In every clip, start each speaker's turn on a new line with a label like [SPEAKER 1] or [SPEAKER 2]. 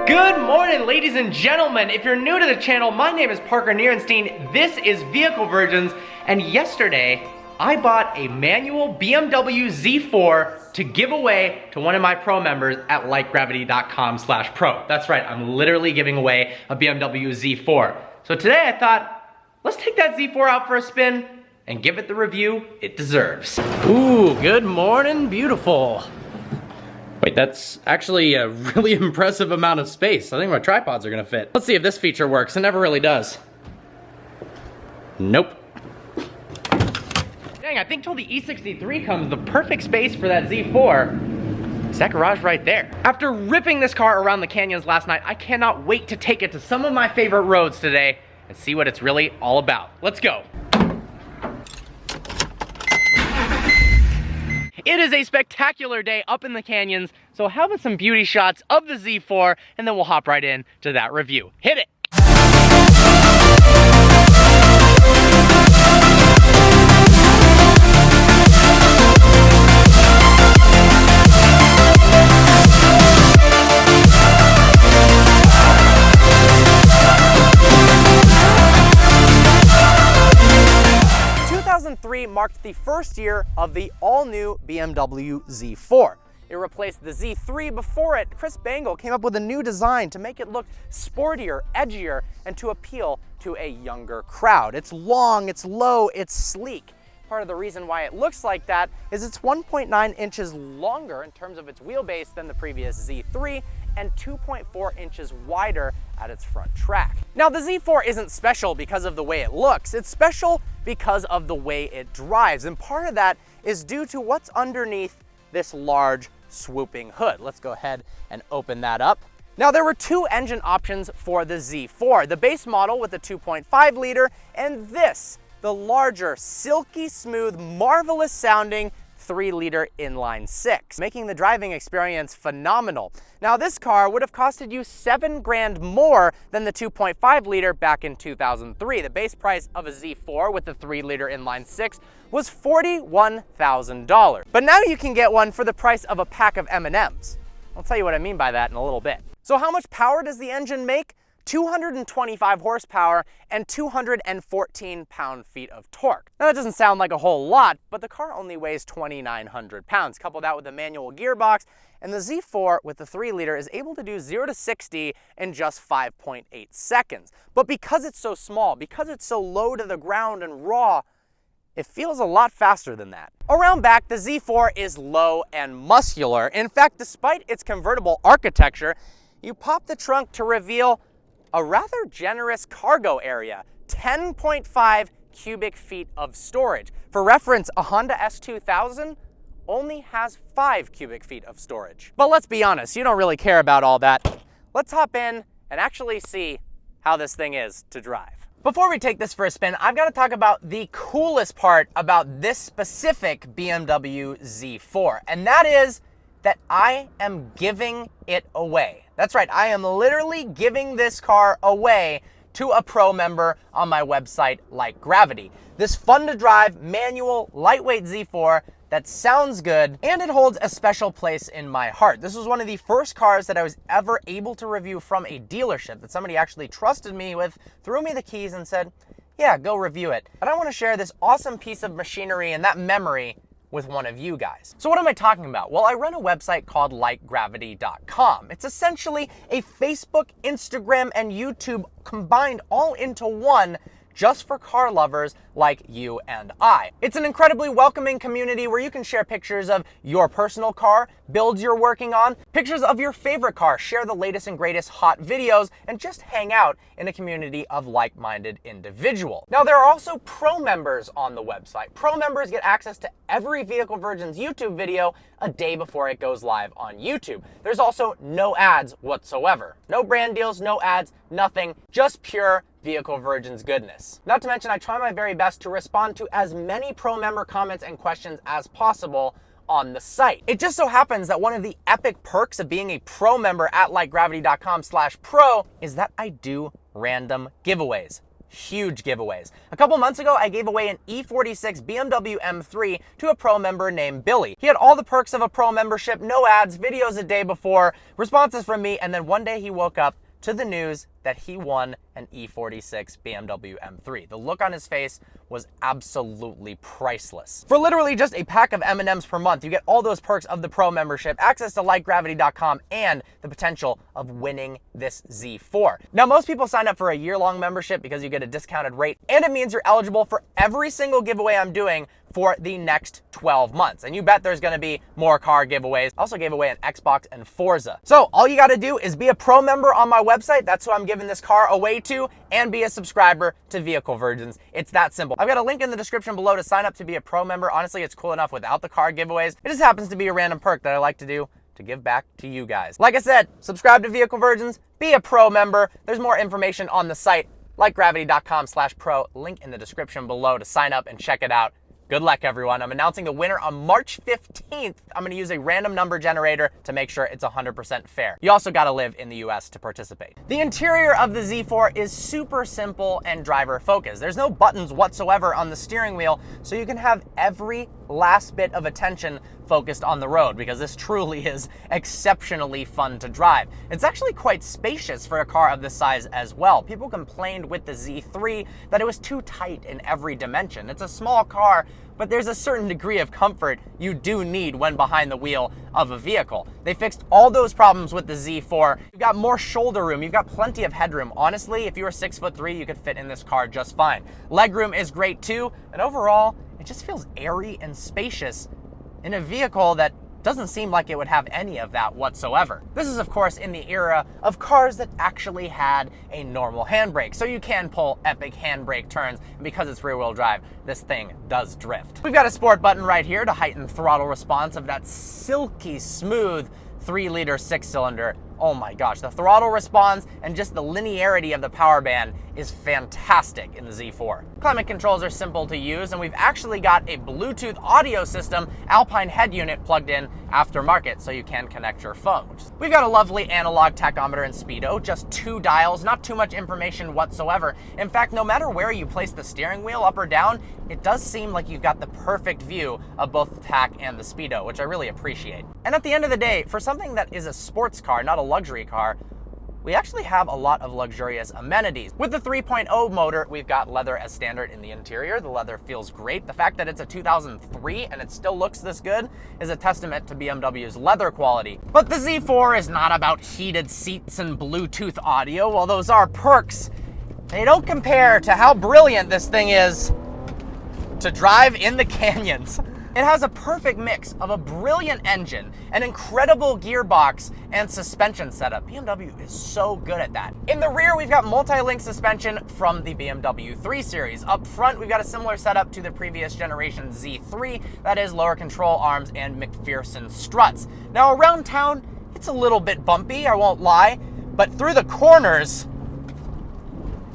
[SPEAKER 1] Good morning, ladies and gentlemen. If you're new to the channel, my name is Parker Nierenstein. This is Vehicle Virgins, and yesterday I bought a manual BMW Z4 to give away to one of my pro members at lightgravity.com/pro. That's right, I'm literally giving away a BMW Z4. So today I thought, let's take that Z4 out for a spin and give it the review it deserves. Ooh, good morning, beautiful. Wait, that's actually a really impressive amount of space. I think my tripods are gonna fit. Let's see if this feature works. It never really does. Nope. Dang, I think till the E63 comes, the perfect space for that Z4 is that garage right there. After ripping this car around the canyons last night, I cannot wait to take it to some of my favorite roads today and see what it's really all about. Let's go. It is a spectacular day up in the canyons, so how about some beauty shots of the Z4, and then we'll hop right in to that review. Hit it! 2003 marked the first year of the all-new BMW Z4. It replaced the Z3 before it. Chris Bangle came up with a new design to make it look sportier, edgier, and to appeal to a younger crowd. It's long, it's low, it's sleek. Part of the reason why it looks like that is it's 1.9 inches longer in terms of its wheelbase than the previous Z3 and 2.4 inches wider at its front track. Now, the Z4 isn't special because of the way it looks. It's special because of the way it drives, and part of that is due to what's underneath this large swooping hood. Let's go ahead and open that up. Now, there were two engine options for the Z4, the base model with the 2.5 liter and this, the larger, silky smooth, marvelous sounding 3-liter inline six, making the driving experience phenomenal. Now, this car would have costed you $7 grand more than the 2.5 liter back in 2003. The base price of a Z4 with the 3-liter inline six was $41,000. But now you can get one for the price of a pack of M&Ms. I'll tell you what I mean by that in a little bit. So how much power does the engine make? 225 horsepower and 214 pound-feet of torque. Now, that doesn't sound like a whole lot, but the car only weighs 2,900 pounds. Couple that with a manual gearbox, and the Z4 with the 3-liter is able to do 0 to 60 in just 5.8 seconds. But because it's so small, because it's so low to the ground and raw, it feels a lot faster than that. Around back, the Z4 is low and muscular. In fact, despite its convertible architecture, you pop the trunk to reveal a rather generous cargo area, 10.5 cubic feet of storage. For reference, a Honda S2000 only has 5 cubic feet of storage. But let's be honest, you don't really care about all that. Let's hop in and actually see how this thing is to drive. Before we take this for a spin, I've got to talk about the coolest part about this specific BMW Z4, and that is that I am giving it away. That's right, I am literally giving this car away to a pro member on my website, Like Gravity. This fun to drive, manual, lightweight Z4 that sounds good, and it holds a special place in my heart. This was one of the first cars that I was ever able to review from a dealership that somebody actually trusted me with, threw me the keys and said, yeah, go review it. And I want to share this awesome piece of machinery and that memory with one of you guys. So what am I talking about? Well, I run a website called lightgravity.com. It's essentially a Facebook, Instagram, and YouTube combined all into one, just for car lovers like you and I. It's an incredibly welcoming community where you can share pictures of your personal car, builds you're working on, pictures of your favorite car, share the latest and greatest hot videos, and just hang out in a community of like-minded individuals. Now, there are also pro members on the website. Pro members get access to every Vehicle Virgins YouTube video a day before it goes live on YouTube. There's also no ads whatsoever. No brand deals, no ads, nothing, just pure Vehicle Virgins goodness. Not to mention, I try my very best to respond to as many pro member comments and questions as possible on the site. It just so happens that one of the epic perks of being a pro member at lightgravity.com/pro is that I do random giveaways. huge giveaways. A couple months ago, I gave away an E46 BMW M3 to a pro member named Billy. He had all the perks of a pro membership, no ads, videos a day before, responses from me, and then one day he woke up to the news that he won an E46 BMW M3. The look on his face was absolutely priceless. For literally just a pack of M&Ms per month, you get all those perks of the pro membership, access to lightgravity.com, and the potential of winning this Z4. Now, most people sign up for a year-long membership because you get a discounted rate, and it means you're eligible for every single giveaway I'm doing for the next 12 months. And you bet there's gonna be more car giveaways. I also gave away an Xbox and Forza. So all you gotta do is be a pro member on my website. That's who I'm giving this car away to, and be a subscriber to Vehicle Virgins. It's that simple. I've got a link in the description below to sign up to be a pro member. Honestly, it's cool enough without the car giveaways. It just happens to be a random perk that I like to do to give back to you guys. Like I said, subscribe to Vehicle Virgins, be a pro member. There's more information on the site, lightgravity.com/pro, link in the description below to sign up and check it out. Good luck, everyone. I'm announcing the winner on March 15th. I'm gonna use a random number generator to make sure it's 100% fair. You also gotta live in the US to participate. The interior of the Z4 is super simple and driver focused. There's no buttons whatsoever on the steering wheel, so you can have every last bit of attention focused on the road, because this truly is exceptionally fun to drive. It's actually quite spacious for a car of this size as well. People complained with the Z3 that it was too tight in every dimension. It's a small car, but there's a certain degree of comfort you do need when behind the wheel of a vehicle. They fixed all those problems with the Z4. You've got more shoulder room, you've got plenty of headroom. Honestly, if you were 6'3", you could fit in this car just fine. Legroom is great too, and overall, it just feels airy and spacious in a vehicle that doesn't seem like it would have any of that whatsoever. This is, of course, in the era of cars that actually had a normal handbrake, so you can pull epic handbrake turns, and because it's rear-wheel drive, this thing does drift. We've got a sport button right here to heighten throttle response of that silky smooth 3-liter 6-cylinder. Oh my gosh, the throttle response and just the linearity of the power band is fantastic in the Z4. Climate controls are simple to use, and we've actually got a Bluetooth audio system Alpine head unit plugged in aftermarket, so you can connect your phone. We've got a lovely analog tachometer and speedo, just 2 dials, not too much information whatsoever. In fact, no matter where you place the steering wheel, up or down, it does seem like you've got the perfect view of both the tach and the speedo, which I really appreciate. And at the end of the day, for something that is a sports car, not a luxury car, we actually have a lot of luxurious amenities. With the 3.0 motor, we've got leather as standard in the interior. The leather feels great. The fact that it's a 2003 and it still looks this good is a testament to BMW's leather quality. But the Z4 is not about heated seats and Bluetooth audio. While those are perks, they don't compare to how brilliant this thing is to drive in the canyons. It has a perfect mix of a brilliant engine, an incredible gearbox, and suspension setup. BMW is so good at that. In the rear, we've got multi-link suspension from the BMW 3 Series. Up front, we've got a similar setup to the previous generation Z3, that is lower control arms and McPherson struts. Now around town, it's a little bit bumpy, I won't lie, but through the corners,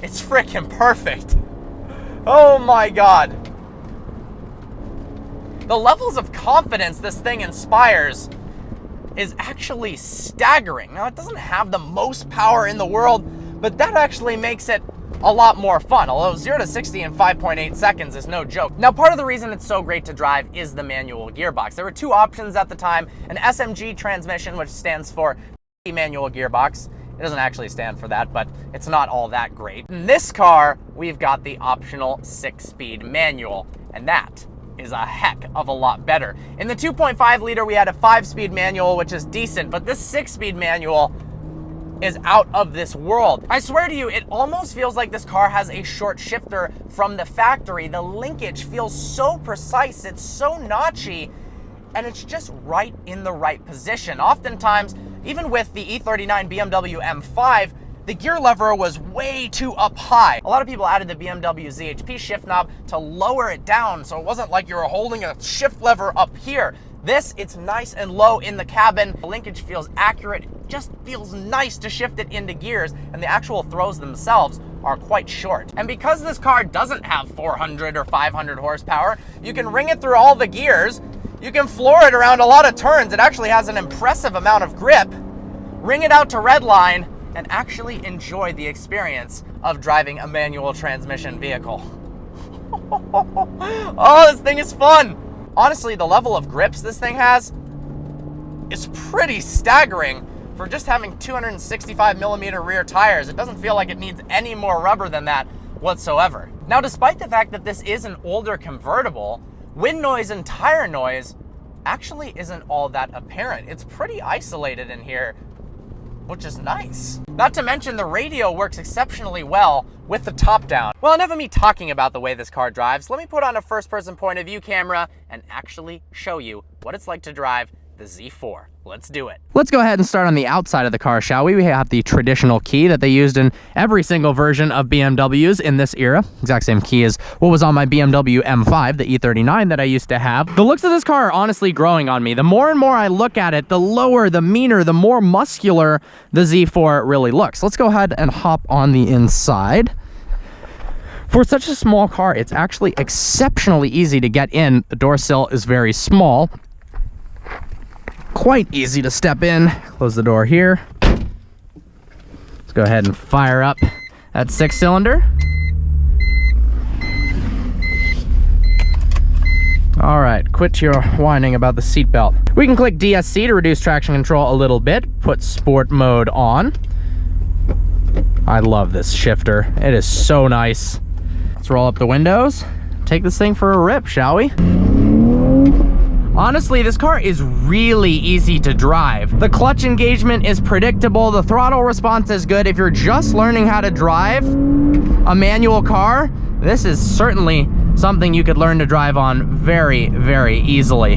[SPEAKER 1] it's freaking perfect. Oh my God. The levels of confidence this thing inspires is actually staggering. Now, it doesn't have the most power in the world, but that actually makes it a lot more fun, although 0 to 60 in 5.8 seconds is no joke. Now, part of the reason it's so great to drive is the manual gearbox. There were 2 options at the time, an SMG transmission, which stands for manual gearbox. It doesn't actually stand for that, but it's not all that great. In this car, we've got the optional 6-speed manual, and that is a heck of a lot better. In the 2.5 liter, we had a 5-speed manual, which is decent, but this 6-speed manual is out of this world. I swear to you, it almost feels like this car has a short shifter from the factory. The linkage feels so precise, it's so notchy, and it's just right in the right position. Oftentimes, even with the E39 BMW M5, the gear lever was way too up high. A lot of people added the BMW ZHP shift knob to lower it down, so it wasn't like you were holding a shift lever up here. This, it's nice and low in the cabin. The linkage feels accurate. It just feels nice to shift it into gears, and the actual throws themselves are quite short. And because this car doesn't have 400 or 500 horsepower, you can ring it through all the gears. You can floor it around a lot of turns. It actually has an impressive amount of grip. Ring it out to red line, and actually enjoy the experience of driving a manual transmission vehicle. Oh, this thing is fun. Honestly, the level of grips this thing has is pretty staggering for just having 265 millimeter rear tires. It doesn't feel like it needs any more rubber than that whatsoever. Now, despite the fact that this is an older convertible, wind noise and tire noise actually isn't all that apparent. It's pretty isolated in here, which is nice. Not to mention the radio works exceptionally well with the top down. Well, enough of me talking about the way this car drives. Let me put on a first-person point of view camera and actually show you what it's like to drive the Z4. Let's do it. Let's go ahead and start on the outside of the car, shall we? We have the traditional key that they used in every single version of BMWs in this era. Exact same key as what was on my BMW M5, the E39 that I used to have. The looks of this car are honestly growing on me. The more and more I look at it, the lower, the meaner, the more muscular the Z4 really looks. Let's go ahead and hop on the inside. For such a small car, it's actually exceptionally easy to get in. The door sill is very small. Quite easy to step in. Close the door here. Let's go ahead and fire up that 6-cylinder. All right, quit your whining about the seatbelt. We can click DSC to reduce traction control a little bit. Put sport mode on. I love this shifter. It is so nice. Let's roll up the windows. Take this thing for a rip, shall we? Honestly, this car is really easy to drive. The clutch engagement is predictable. The throttle response is good. If you're just learning how to drive a manual car, this is certainly something you could learn to drive on very, very easily.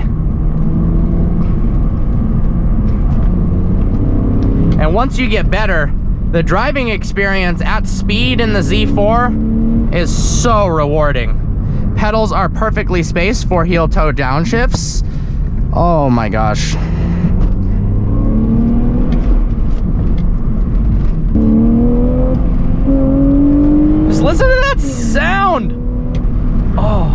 [SPEAKER 1] And once you get better, the driving experience at speed in the Z4 is so rewarding. Pedals are perfectly spaced for heel-toe downshifts. Oh my gosh. Just listen to that sound. Oh.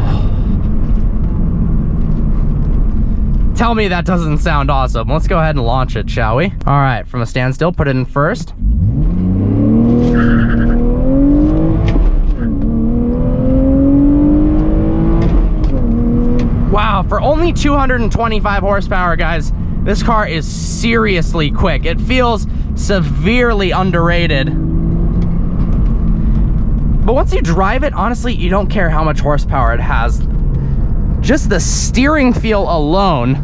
[SPEAKER 1] Tell me that doesn't sound awesome. Let's go ahead and launch it, shall we? All right, from a standstill, put it in first. Wow, for only 225 horsepower, guys, this car is seriously quick. It feels severely underrated. But once you drive it, honestly, you don't care how much horsepower it has. Just the steering feel alone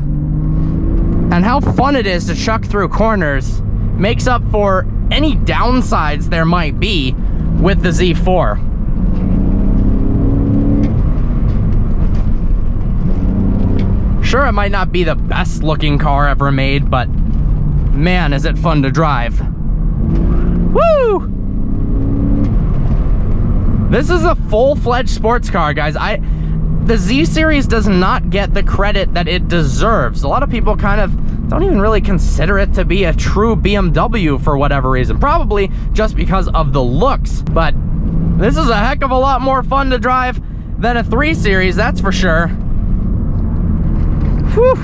[SPEAKER 1] and how fun it is to chuck through corners makes up for any downsides there might be with the Z4. Sure, it might not be the best looking car ever made, but man, is it fun to drive. Woo! This is a full-fledged sports car, guys. The Z series does not get the credit that it deserves. A lot of people kind of don't even really consider it to be a true BMW for whatever reason. Probably just because of the looks, but this is a heck of a lot more fun to drive than a 3 Series, that's for sure. Whew.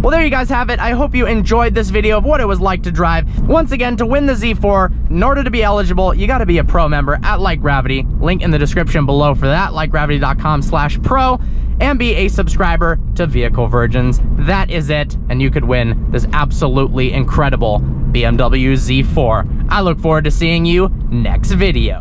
[SPEAKER 1] Well, there you guys have it. I hope you enjoyed this video of what it was like to drive. Once again, to win the Z4, in order to be eligible, you got to be a pro member at Like Gravity. Link in the description below for that, likegravity.com/pro, and be a subscriber to Vehicle Virgins. That is it, and you could win this absolutely incredible BMW Z4. I look forward to seeing you next video.